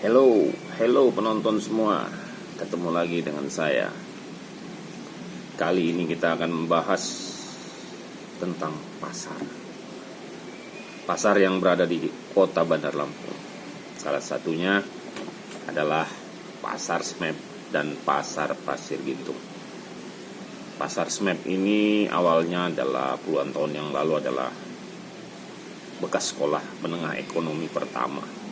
Hello penonton semua. Ketemu lagi dengan saya. Kali ini kita akan membahas tentang pasar. Pasar yang berada di kota Bandar Lampung. Salah satunya adalah Pasar Smep dan Pasar Pasir Gintung. Pasar Smep ini awalnya adalah puluhan tahun yang lalu adalah bekas sekolah menengah ekonomi pertama.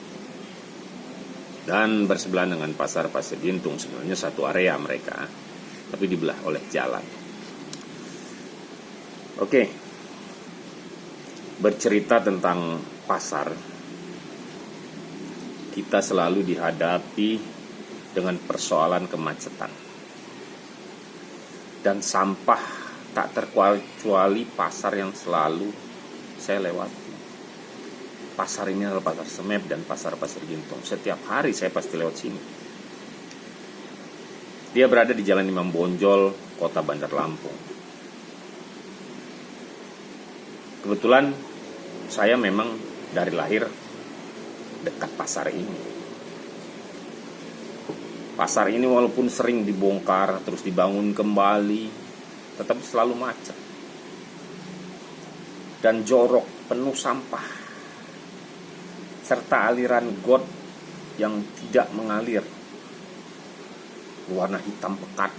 Dan bersebelahan dengan Pasar Pasir Gintung, sebenarnya satu area mereka, tapi dibelah oleh jalan. Oke, bercerita tentang pasar, kita selalu dihadapi dengan persoalan kemacetan dan sampah. Tak terkecuali pasar yang selalu saya lewati. Pasar ini adalah Pasar Smep dan Pasar Pasir Gintung. Setiap hari saya pasti lewat sini. Dia berada di Jalan Imam Bonjol, Kota Bandar Lampung. Kebetulan saya memang dari lahir dekat pasar ini. Pasar ini walaupun sering dibongkar terus dibangun kembali, tetap selalu macet dan jorok, penuh sampah, serta aliran got yang tidak mengalir, warna hitam pekat,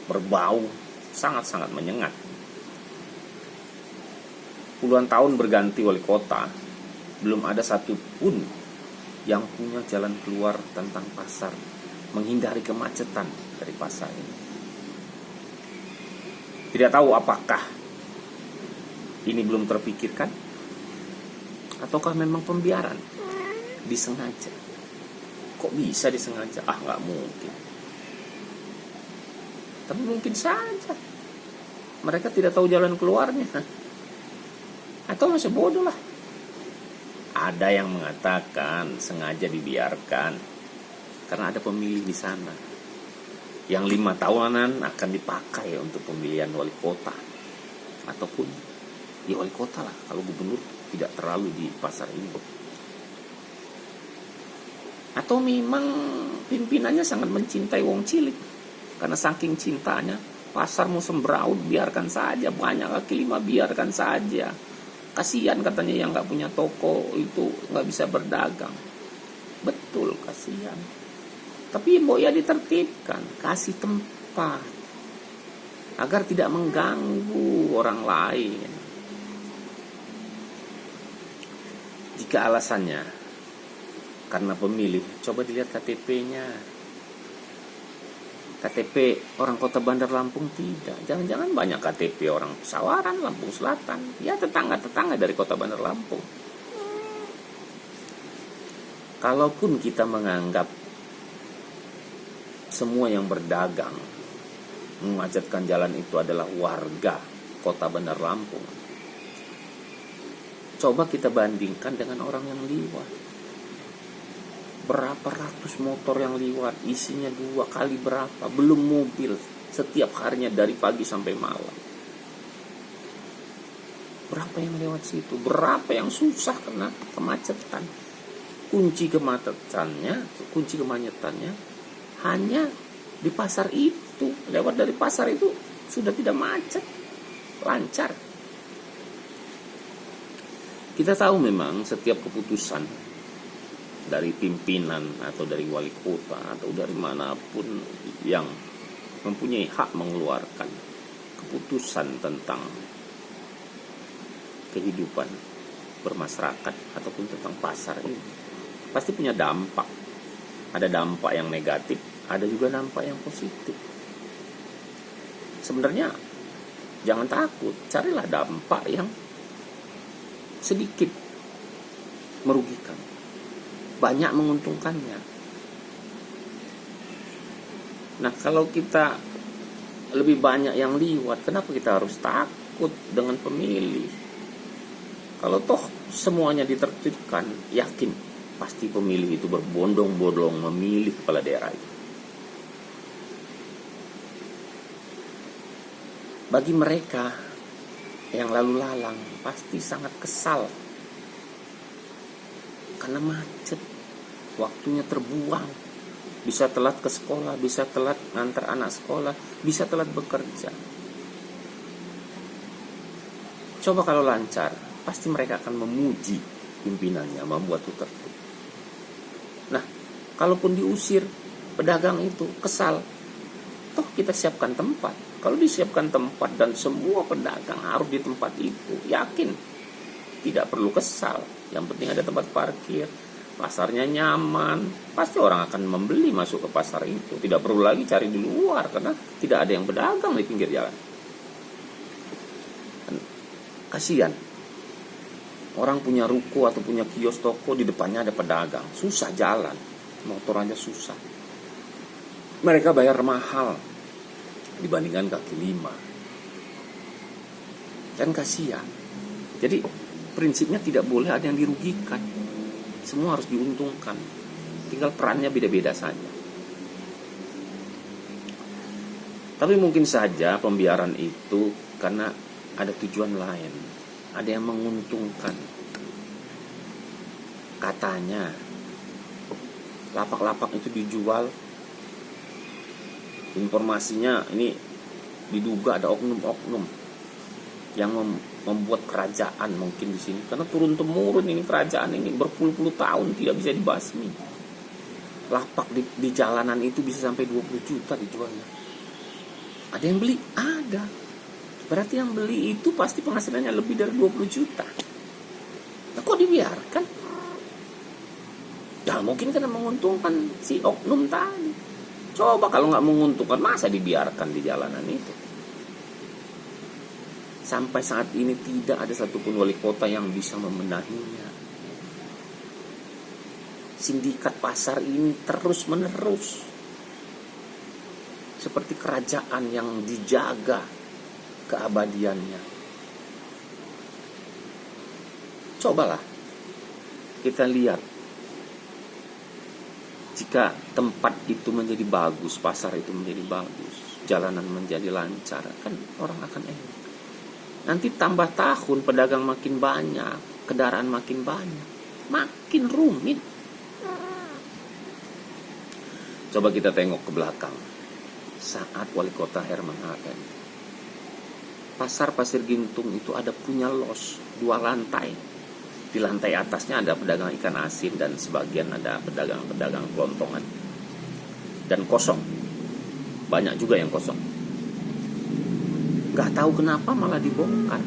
berbau, sangat-sangat menyengat. Puluhan tahun berganti wali kota, belum ada satupun yang punya jalan keluar tentang pasar, menghindari kemacetan dari pasar ini. Tidak tahu apakah ini belum terpikirkan, ataukah memang pembiaran disengaja. Kok bisa disengaja? Nggak mungkin. Tapi mungkin saja mereka tidak tahu jalan keluarnya, atau masih bodoh lah. Ada yang mengatakan sengaja dibiarkan karena ada pemilih di sana yang 5 tahunan akan dipakai untuk pemilihan wali kota, ataupun ya wali kota lah, kalau gubernur tidak terlalu di pasar ini. Atau memang pimpinannya sangat mencintai wong cilik, karena saking cintanya pasar mau sembraut, biarkan saja, banyak kaki lima, biarkan saja. Kasihan katanya yang nggak punya toko itu nggak bisa berdagang. Betul, kasihan. Tapi ya ditertibkan, kasih tempat agar tidak mengganggu orang lain. Jika alasannya karena pemilih, coba dilihat KTP-nya. KTP orang kota Bandar Lampung tidak. Jangan-jangan banyak KTP orang Pesawaran, Lampung Selatan. Ya tetangga-tetangga dari kota Bandar Lampung. Kalaupun kita menganggap semua yang berdagang memacetkan jalan itu adalah warga kota Bandar Lampung, coba kita bandingkan dengan orang yang liwat. Berapa ratus motor yang liwat, isinya 2 kali berapa, belum mobil setiap harinya dari pagi sampai malam. Berapa yang lewat situ, berapa yang susah karena kemacetan. Kunci kemacetannya hanya di pasar itu. Lewat dari pasar itu sudah tidak macet, lancar. Kita tahu memang setiap keputusan dari pimpinan atau dari wali kota atau dari manapun yang mempunyai hak mengeluarkan keputusan tentang kehidupan bermasyarakat ataupun tentang pasar ini, pasti punya dampak. Ada dampak yang negatif, ada juga dampak yang positif. Sebenarnya jangan takut, carilah dampak yang sedikit merugikan, banyak menguntungkannya. Nah, kalau kita lebih banyak yang liwat, kenapa kita harus takut dengan pemilih? Kalau toh semuanya ditertibkan, yakin pasti pemilih itu berbondong-bondong memilih kepala daerah itu. Bagi mereka yang lalu lalang pasti sangat kesal karena macet. waktunya terbuang, bisa telat ke sekolah, bisa telat ngantar anak sekolah, bisa telat bekerja. Coba kalau lancar, pasti mereka akan memuji pimpinannya, membuat itu tertib. Nah, kalaupun diusir, pedagang itu kesal, toh kita siapkan tempat. Kalau disiapkan tempat dan semua pedagang harus di tempat itu, yakin tidak perlu kesal. Yang penting ada tempat parkir, pasarnya nyaman, pasti orang akan membeli masuk ke pasar itu. Tidak perlu lagi cari di luar karena tidak ada yang pedagang di pinggir jalan. Kasihan orang punya ruko atau punya kios toko, di depannya ada pedagang, susah jalan, motor aja susah. Mereka bayar mahal dibandingkan kaki lima, dan kasihan. Jadi prinsipnya tidak boleh ada yang dirugikan, semua harus diuntungkan, tinggal perannya beda-beda saja. Tapi mungkin saja pembiaran itu karena ada tujuan lain, ada yang menguntungkan. Katanya lapak-lapak itu dijual, informasinya ini diduga ada oknum-oknum yang membuat kerajaan mungkin di sini, karena turun temurun ini kerajaan ini berpuluh-puluh tahun tidak bisa dibasmi. Lapak di jalanan itu bisa sampai 20 juta dijualnya. Ada yang beli? Ada. Berarti yang beli itu pasti penghasilannya lebih dari 20 juta. Nah, kok dibiarkan? Ya mungkin karena menguntungkan si oknum tadi. Coba kalau nggak menguntungkan, masa dibiarkan di jalanan itu? Sampai saat ini tidak ada satupun wali kota yang bisa membenahinya. Sindikat pasar ini terus menerus seperti kerajaan yang dijaga keabadiannya. Cobalah kita lihat, jika tempat itu menjadi bagus, pasar itu menjadi bagus, jalanan menjadi lancar, kan orang akan enak. Nanti tambah tahun pedagang makin banyak, kendaraan makin banyak, makin rumit. Coba kita tengok ke belakang saat wali kota Herman Hagen. Pasar Pasir Gintung itu ada punya los 2 lantai. Di lantai atasnya ada pedagang ikan asin dan sebagian ada pedagang-pedagang kelontongan. Dan kosong. Banyak juga yang kosong. Gak tahu kenapa malah dibongkar.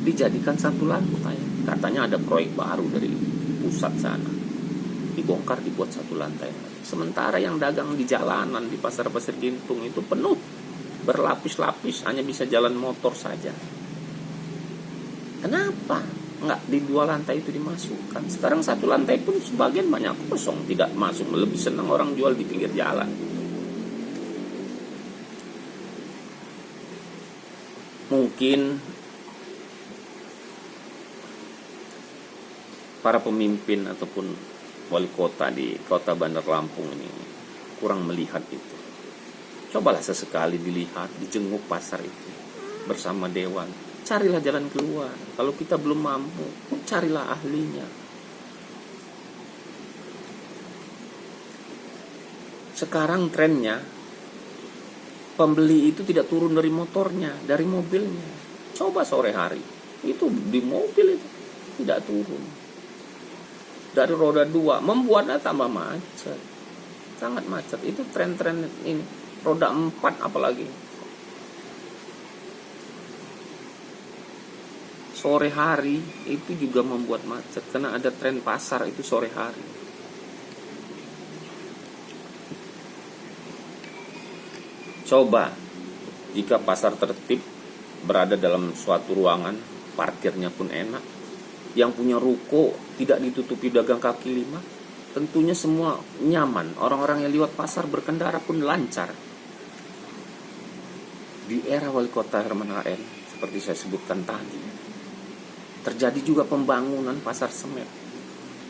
Dijadikan 1 lantai. Katanya ada proyek baru dari pusat sana. Dibongkar, dibuat 1 lantai. Sementara yang dagang di jalanan di Pasar Pasir Gintung itu penuh, berlapis-lapis, hanya bisa jalan motor saja. Kenapa nggak di 2 lantai itu dimasukkan? Sekarang 1 lantai pun sebagian banyak kosong, tidak masuk. Lebih senang orang jual di pinggir jalan. Mungkin para pemimpin ataupun wali kota di kota Bandar Lampung ini kurang melihat itu. Cobalah sesekali dilihat, dijenguk pasar itu bersama dewan. Carilah jalan keluar. Kalau kita belum mampu, carilah ahlinya. Sekarang trennya, pembeli itu tidak turun dari motornya, dari mobilnya. Coba sore hari, itu di mobil itu tidak turun. Dari roda 2, membuatnya tambah macet. Sangat macet. Itu tren-tren ini. Roda 4 apalagi. Sore hari itu juga membuat macet karena ada tren pasar itu sore hari. Coba jika pasar tertib, berada dalam suatu ruangan, parkirnya pun enak, yang punya ruko tidak ditutupi dagang kaki lima, tentunya semua nyaman. Orang-orang yang lewat pasar berkendara pun lancar. Di era wali kota Herman Hagen, seperti saya sebutkan tadi, terjadi juga pembangunan pasar semen.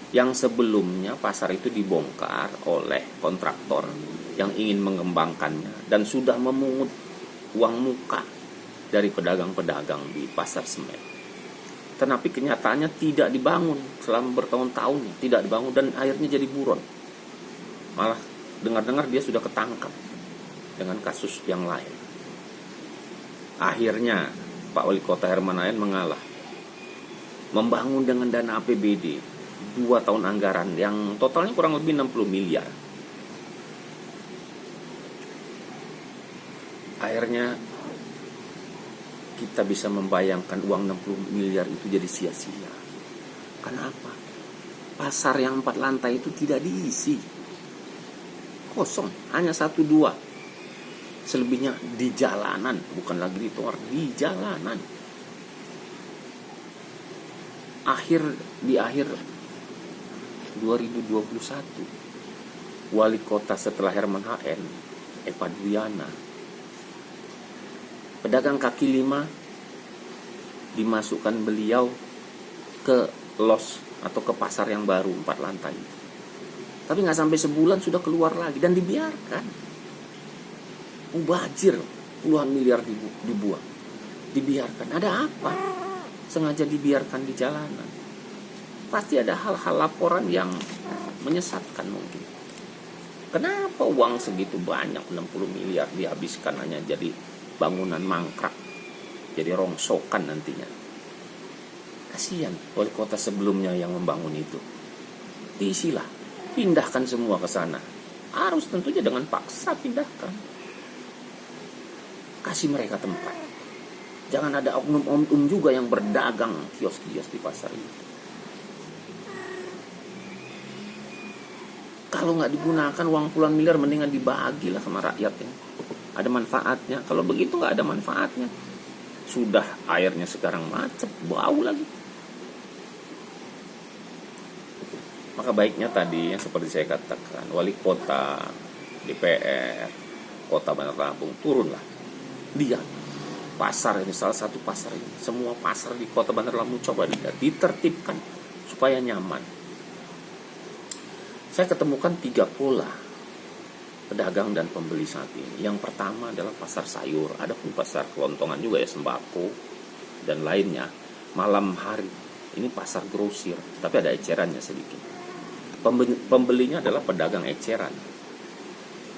Yang sebelumnya pasar itu dibongkar oleh kontraktor yang ingin mengembangkannya dan sudah memungut uang muka dari pedagang-pedagang di pasar semen. Tetapi kenyataannya tidak dibangun selama bertahun-tahun, tidak dibangun dan akhirnya jadi buron. Malah dengar-dengar dia sudah ketangkap dengan kasus yang lain. Akhirnya Pak Wali Kota Herman Ayan mengalah, membangun dengan dana APBD 2 tahun anggaran yang totalnya kurang lebih 60 miliar. Akhirnya kita bisa membayangkan uang 60 miliar itu jadi sia-sia. Kenapa? Pasar yang 4 lantai itu tidak diisi, kosong, hanya 1-2. Selebihnya di jalanan, bukan lagi di tower, di jalanan. Di akhir 2021, wali kota setelah Herman Ayan, Eva Duyana, pedagang kaki lima dimasukkan beliau ke los atau ke pasar yang baru 4 lantai. Tapi nggak sampai sebulan sudah keluar lagi dan dibiarkan. Mubazir, puluhan miliar dibuang, dibiarkan. Ada apa? Sengaja dibiarkan di jalanan. Pasti ada hal-hal laporan yang menyesatkan mungkin. Kenapa uang segitu banyak 60 miliar dihabiskan hanya jadi bangunan mangkrak, jadi rongsokan nantinya. Kasihan wali kota sebelumnya yang membangun itu. Diisilah, pindahkan semua ke sana. Harus tentunya dengan paksa pindahkan. Kasih mereka tempat. Jangan ada oknum-oknum juga yang berdagang kios-kios di pasar itu. Kalau nggak digunakan uang puluhan miliar, mendingan dibagilah sama rakyat ini. Ada manfaatnya. Kalau begitu nggak ada manfaatnya. Sudah airnya sekarang macet, bau lagi. Maka baiknya tadi yang seperti saya katakan, wali kota, DPR, Kota Bandar Lampung turunlah. Dia pasar ini, salah satu pasar ini, semua pasar di Kota Bandar Lampung coba ditertibkan supaya nyaman. Saya ketemukan 3 pola pedagang dan pembeli saat ini. Yang pertama adalah pasar sayur, ada pun pasar kelontongan juga ya, sembako dan lainnya. Malam hari ini pasar grosir, tapi ada ecerannya sedikit. Pembelinya adalah pedagang eceran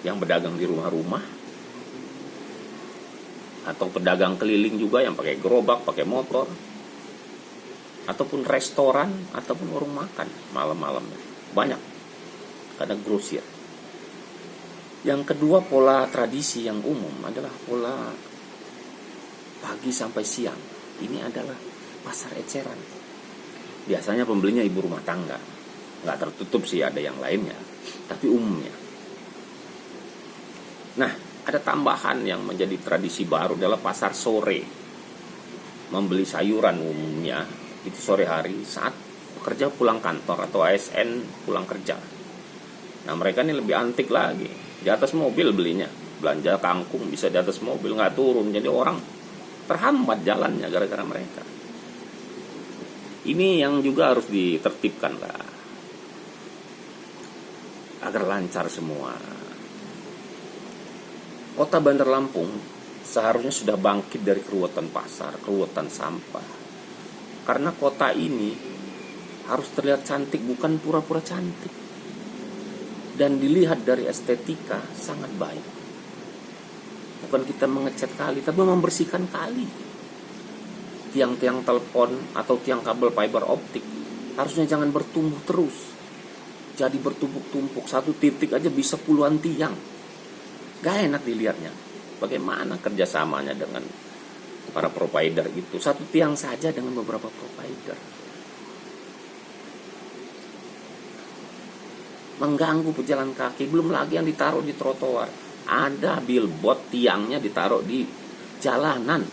yang berdagang di rumah-rumah, atau pedagang keliling juga yang pakai gerobak, pakai motor, ataupun restoran, ataupun warung makan malam-malamnya. Banyak, karena grosir. Yang kedua, pola tradisi yang umum adalah pola pagi sampai siang. Ini adalah pasar eceran. Biasanya pembelinya ibu rumah tangga. Nggak tertutup sih, ada yang lainnya, tapi umumnya. Nah, ada tambahan yang menjadi tradisi baru adalah pasar sore. Membeli sayuran umumnya itu sore hari saat pekerja pulang kantor atau ASN pulang kerja. Nah, mereka ini lebih antik lagi. Di atas mobil belinya. Belanja kangkung bisa di atas mobil, nggak turun. Jadi orang terhambat jalannya gara-gara mereka. Ini yang juga harus ditertibkan lah, agar lancar semua. Kota Bandar Lampung seharusnya sudah bangkit dari keruwetan pasar, keruwetan sampah. Karena kota ini harus terlihat cantik, bukan pura-pura cantik. Dan dilihat dari estetika sangat baik. Bukan kita mengecat kali, tapi membersihkan kali. Tiang-tiang telepon atau tiang kabel fiber optik harusnya jangan bertumbuh terus. Jadi bertumpuk-tumpuk, satu titik aja bisa puluhan tiang. Gak enak dilihatnya. Bagaimana kerjasamanya dengan para provider itu? Satu tiang saja dengan beberapa provider. Mengganggu pejalan kaki. Belum lagi yang ditaruh di trotoar. Ada billboard tiangnya ditaruh di jalanan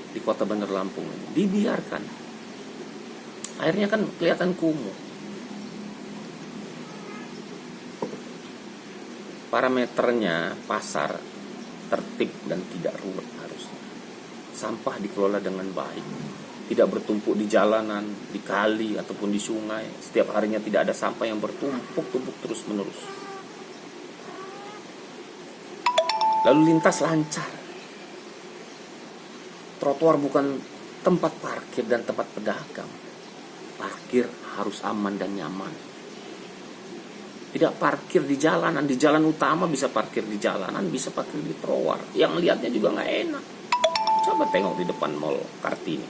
di Kota Bandar Lampung. Dibiarkan. Akhirnya kan kelihatan kumuh. Parameternya pasar tertib dan tidak ruwet harusnya. Sampah dikelola dengan baik, tidak bertumpuk di jalanan, di kali ataupun di sungai. Setiap harinya tidak ada sampah yang bertumpuk-tumpuk terus-menerus. Lalu lintas lancar. Trotoar bukan tempat parkir dan tempat pedagang. Parkir harus aman dan nyaman. Tidak parkir di jalan utama bisa parkir di jalanan, bisa parkir di trotoar. Yang lihatnya juga nggak enak. Coba tengok di depan Mall Kartini,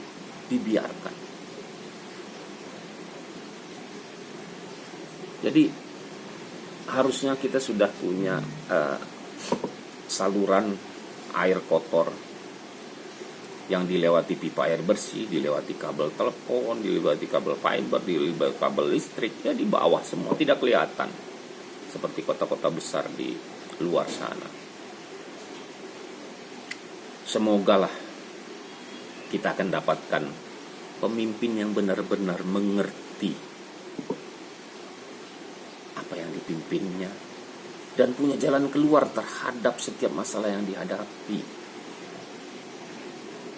dibiarkan. Jadi harusnya kita sudah punya saluran air kotor yang dilewati pipa air bersih, dilewati kabel telepon, dilewati kabel fiber, dilewati kabel listrik, ya di bawah semua, tidak kelihatan seperti kota-kota besar di luar sana. Semoga lah kita akan dapatkan pemimpin yang benar-benar mengerti apa yang dipimpinnya dan punya jalan keluar terhadap setiap masalah yang dihadapi.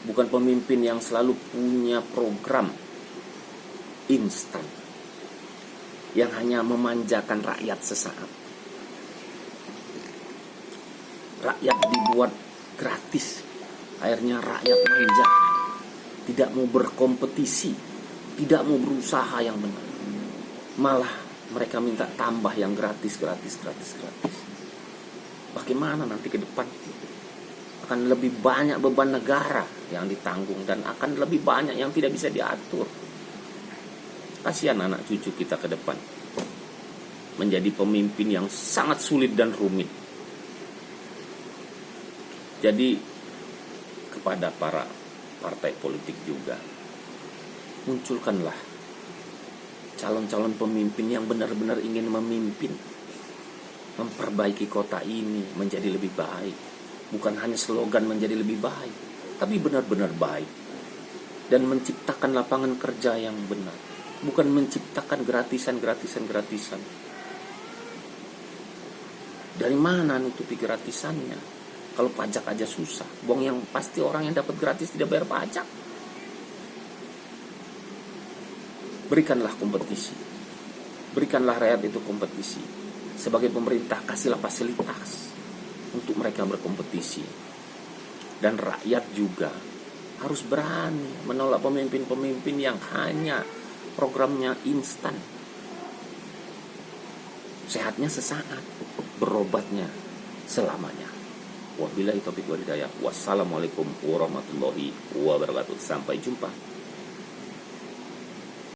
Bukan pemimpin yang selalu punya program instan yang hanya memanjakan rakyat sesaat. Rakyat dibuat gratis, akhirnya rakyat manja, tidak mau berkompetisi, tidak mau berusaha yang benar. Malah mereka minta tambah yang gratis. Bagaimana nanti ke depan? Akan lebih banyak beban negara yang ditanggung dan akan lebih banyak yang tidak bisa diatur. Kasihan anak cucu kita ke depan menjadi pemimpin yang sangat sulit dan rumit. Jadi kepada para partai politik juga, munculkanlah calon-calon pemimpin yang benar-benar ingin memimpin, memperbaiki kota ini menjadi lebih baik. Bukan hanya slogan menjadi lebih baik, tapi benar-benar baik. Dan menciptakan lapangan kerja yang benar. Bukan menciptakan gratisan. Dari mana nutupi gratisannya? Kalau pajak aja susah. Buang yang pasti orang yang dapat gratis tidak bayar pajak. Berikanlah kompetisi. Berikanlah rakyat itu kompetisi. Sebagai pemerintah, kasihlah fasilitas untuk mereka berkompetisi. Dan rakyat juga harus berani menolak pemimpin-pemimpin yang hanya programnya instan. Sehatnya sesaat, berobatnya selamanya. Wabillahi taufiq wal hidayah. Wassalamualaikum warahmatullahi wabarakatuh. Sampai jumpa.